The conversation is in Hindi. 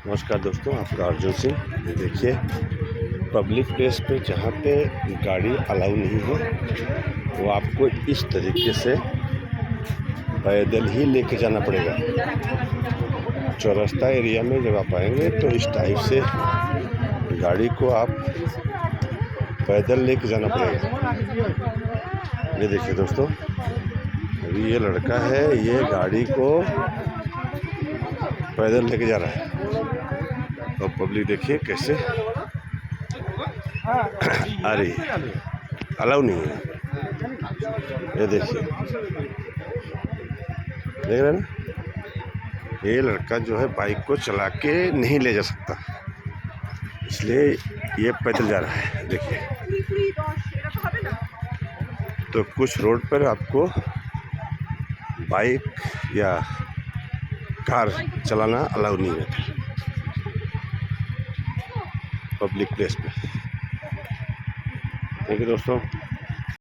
नमस्कार दोस्तों, आपका अर्जुन सिंह। देखिए, पब्लिक प्लेस पे जहाँ पे गाड़ी अलाउ नहीं है वो आपको इस तरीके से पैदल ही लेके जाना पड़ेगा। चौरस्ता एरिया में जब आप आएंगे तो इस टाइप से गाड़ी को आप पैदल लेके जाना पड़ेगा। ये देखिए दोस्तों, अभी ये लड़का है, ये गाड़ी को पैदल लेके जा रहा है और पब्लिक देखिए कैसे आ रही है। अलाउ नहीं है, ये देखिए, देख रहे हैं ना। ये लड़का जो है बाइक को चला के नहीं ले जा सकता, इसलिए ये पैदल जा रहा है। देखिए, तो कुछ रोड पर आपको बाइक या कार चलाना अलाउ नहीं है पब्लिक प्लेस पे। ठीक है दोस्तों।